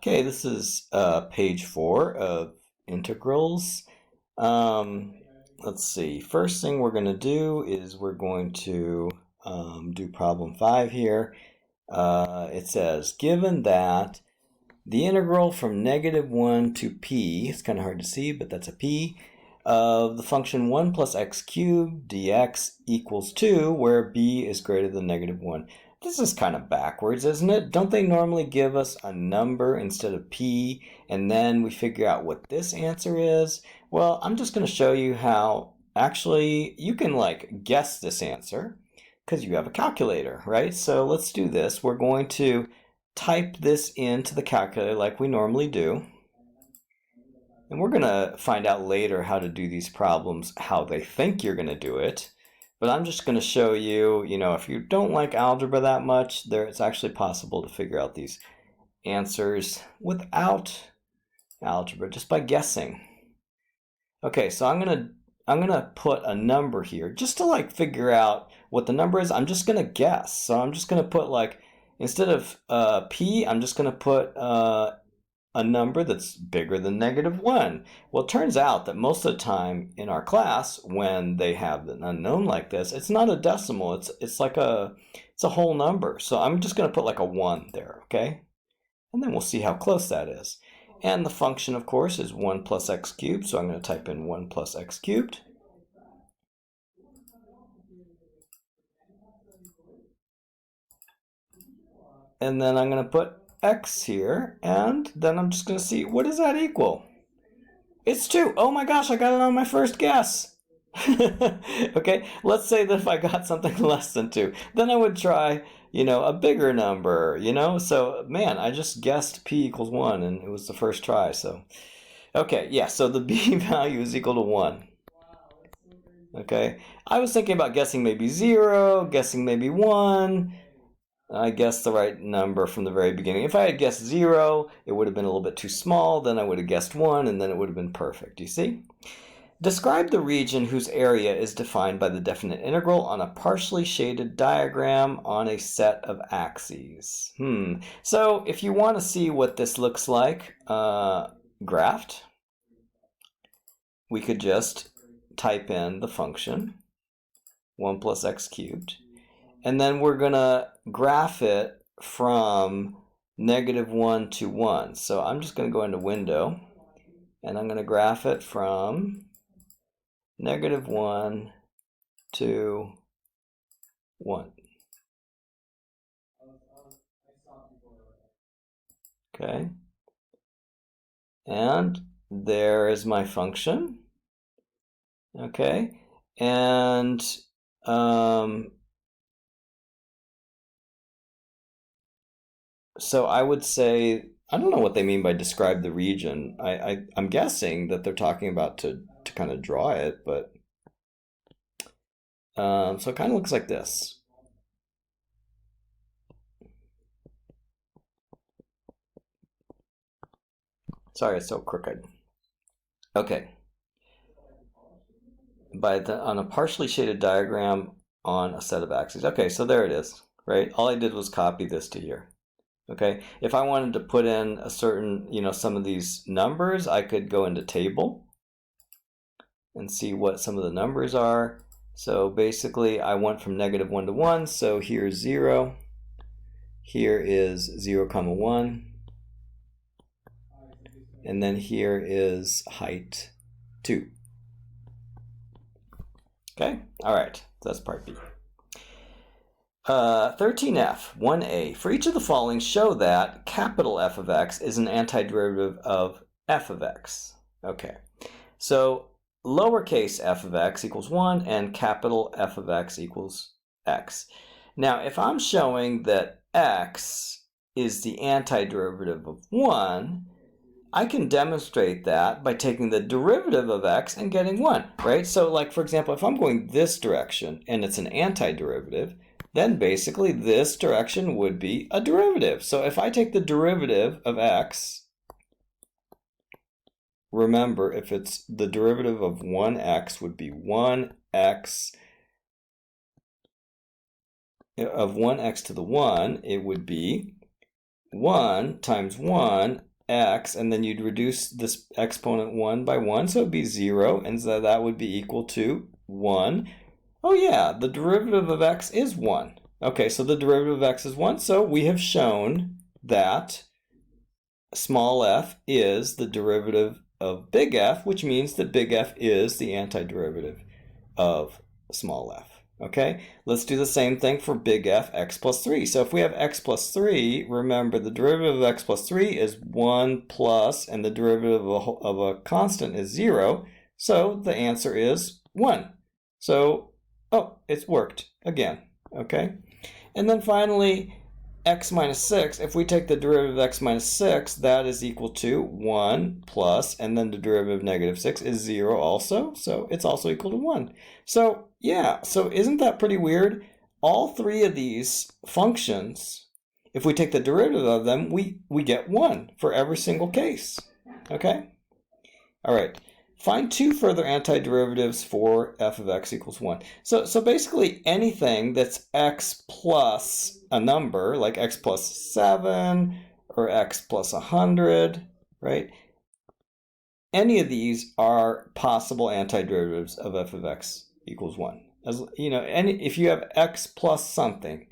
Okay, this is page 4 of integrals. Let's see. First thing we're going to do is we're going to do problem 5 here. It says, given that the integral from -1 to p, it's kind of hard to see, but that's a p, of the function 1 plus x cubed dx equals 2, where b is greater than -1. This is kind of backwards, isn't it? Don't they normally give us a number instead of p, and then we figure out what this answer is? Well, I'm just going to show you how actually you can guess this answer because you have a calculator, right? So let's do this. We're going to type this into the calculator like we normally do. And we're going to find out later how to do these problems, how they think you're going to do it. But I'm just going to show you, if you don't like algebra that much, it's actually possible to figure out these answers without algebra, just by guessing. Okay, so I'm gonna put a number here just to figure out what the number is. I'm just gonna guess. So I'm just gonna put instead of p, I'm just gonna put a number that's bigger than -1. Well, it turns out that most of the time in our class, when they have an unknown like this, it's not a decimal. It's a whole number. So I'm just gonna put a 1 there, okay? And then we'll see how close that is. And the function, of course, is 1 plus x cubed, so I'm going to type in 1 plus x cubed. And then I'm going to put x here, and then I'm just going to see, what does that equal? It's 2. Oh my gosh, I got it on my first guess. Okay, let's say that if I got something less than 2, then I would try, a bigger number, So, man, I just guessed p equals 1, and it was the first try, so. Okay, yeah, so the b value is equal to 1. Okay, I was thinking about guessing maybe 0, guessing maybe 1. I guessed the right number from the very beginning. If I had guessed 0, it would have been a little bit too small, then I would have guessed 1, and then it would have been perfect, you see? Describe the region whose area is defined by the definite integral on a partially shaded diagram on a set of axes. So if you want to see what this looks like graphed, we could just type in the function 1 plus x cubed, and then we're going to graph it from -1 to 1. So I'm just going to go into Window, and I'm going to graph it from -1 to 1. Okay. And there is my function. Okay. And so I would say, I don't know what they mean by describe the region. I'm guessing that they're talking about to kind of draw it, but so it kind of looks like this. Sorry, it's so crooked. Okay. On a partially shaded diagram on a set of axes. Okay, so there it is, right? All I did was copy this to here. Okay, if I wanted to put in a certain, some of these numbers, I could go into table and see what some of the numbers are. So basically, I went from -1 to 1, so here's 0. Here is 0, 1. And then here is height 2. Okay, all right, so that's part B. 13F, 1A. For each of the following, show that capital F of x is an antiderivative of f of x. Okay, so lowercase f of x equals 1 and capital F of x equals x. Now, if I'm showing that x is the antiderivative of 1, I can demonstrate that by taking the derivative of x and getting 1, right? So for example, if I'm going this direction and it's an antiderivative, then basically this direction would be a derivative. So if I take the derivative of x, remember, if it's the derivative of 1x would be 1x, of 1x to the 1, it would be 1 times 1 x, and then you'd reduce this exponent 1 by 1, so it'd be 0, and so that would be equal to 1. Oh yeah, the derivative of x is 1. Okay, so the derivative of x is 1, so we have shown that small f is the derivative of big F, which means that big F is the antiderivative of small f. Okay, let's do the same thing for big F, x plus 3. So if we have x plus 3, remember the derivative of x plus 3 is 1 plus, and the derivative of a constant is 0. So the answer is 1. So, oh, it's worked again. Okay, and then finally, x minus 6, if we take the derivative of x minus 6, that is equal to 1 plus, and then the derivative of negative 6 is 0 also, so it's also equal to 1. So yeah, so isn't that pretty weird? All three of these functions, if we take the derivative of them, we get 1 for every single case. Okay? All right. Find two further antiderivatives for f of x equals 1. So basically anything that's x plus a number, like x plus 7 or x plus 100, right? Any of these are possible antiderivatives of f of x equals 1. As you know, if you have x plus something,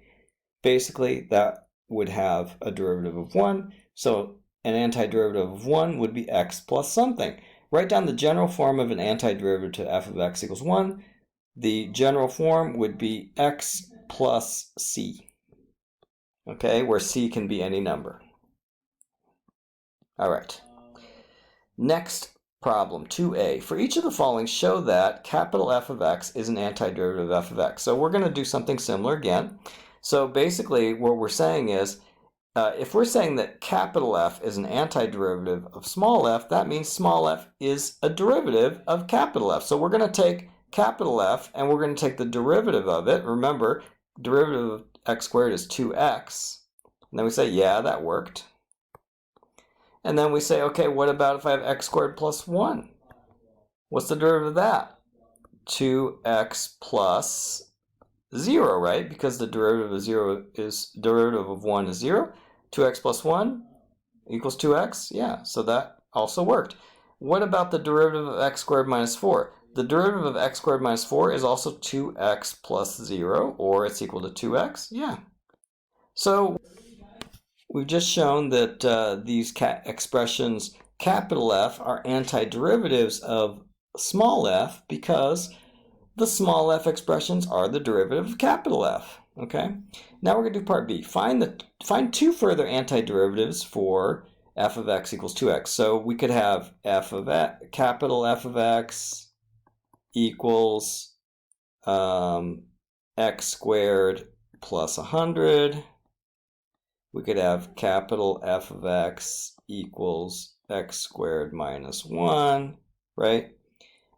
basically that would have a derivative of 1. So an antiderivative of 1 would be x plus something. Write down the general form of an antiderivative to f of x equals 1. The general form would be x plus c, okay, where c can be any number. All right. Next problem, 2a. For each of the following, show that capital F of x is an antiderivative of f of x. So we're going to do something similar again. So basically what we're saying is, if we're saying that capital F is an antiderivative of small f, that means small f is a derivative of capital F. So we're going to take capital F and we're going to take the derivative of it. Remember, derivative of x squared is 2x. And then we say, yeah, that worked. And then we say, okay, what about if I have x squared plus 1? What's the derivative of that? 2x plus 0, right? Because the derivative of 0 is, derivative of 1 is 0. 2x plus 1 equals 2x. Yeah, so that also worked. What about the derivative of x squared minus 4? The derivative of x squared minus 4 is also 2x plus 0, or it's equal to 2x. Yeah. So we've just shown that these expressions, capital F, are antiderivatives of small f because the small f expressions are the derivative of capital F. Okay. Now we're going to do part B. Find two further antiderivatives for f of x equals 2x. So we could have f of x, capital F of x equals x squared plus 100. We could have capital F of x equals x squared minus 1, right?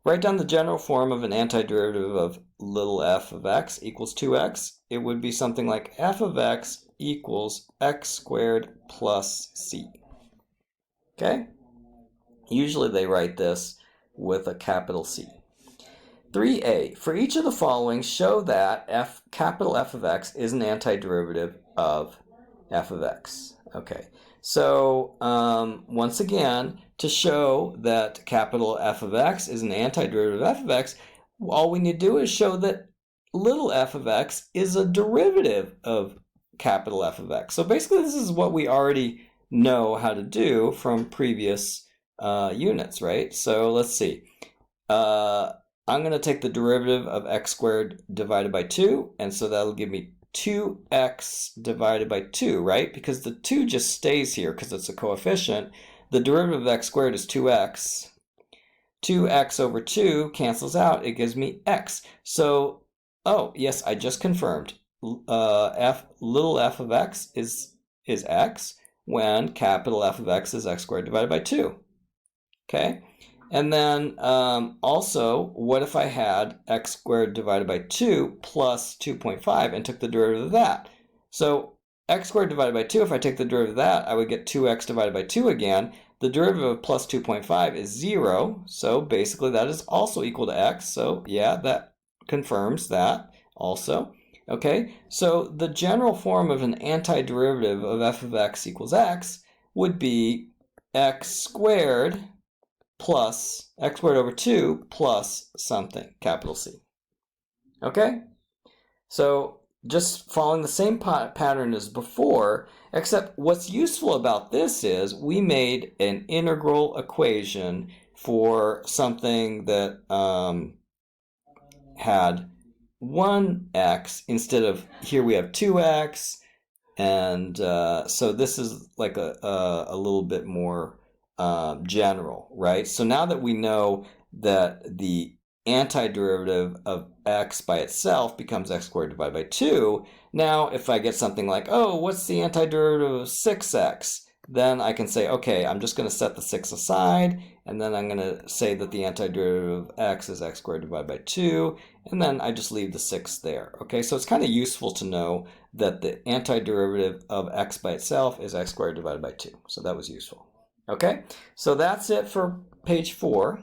Write down the general form of an antiderivative of little f of x equals 2x. It would be something like f of x equals x squared plus c. Okay? Usually they write this with a capital C. 3a. For each of the following, show that capital F of x is an antiderivative of f of x. Okay, so once again, to show that capital F of x is an antiderivative of f of x, all we need to do is show that little f of x is a derivative of capital F of x. So basically this is what we already know how to do from previous units, right? So let's see. I'm going to take the derivative of x squared divided by 2, and so that'll give me 2x divided by 2, right? Because the 2 just stays here because it's a coefficient. The derivative of x squared is 2x. 2x over 2 cancels out. It gives me x. So, oh, yes, I just confirmed. Little f of x is x when capital F of x is x squared divided by 2. Okay? And then also, what if I had x squared divided by 2 plus 2.5 and took the derivative of that? So x squared divided by 2, if I take the derivative of that, I would get 2x divided by 2 again. The derivative of plus 2.5 is 0, so basically that is also equal to x. So yeah, that confirms that also. Okay, so the general form of an antiderivative of f of x equals x would be x squared plus x squared over 2 plus something, capital C. Okay? So just following the same pattern as before, except what's useful about this is we made an integral equation for something that had 1x instead of here we have 2x, and so this is like a little bit more general, right? So now that we know that the antiderivative of x by itself becomes x squared divided by 2, now if I get something like, oh, what's the antiderivative of 6x? Then I can say, okay, I'm just going to set the 6 aside, and then I'm going to say that the antiderivative of x is x squared divided by 2, and then I just leave the 6 there. Okay, so it's kind of useful to know that the antiderivative of x by itself is x squared divided by 2. So that was useful. Okay, so that's it for page 4.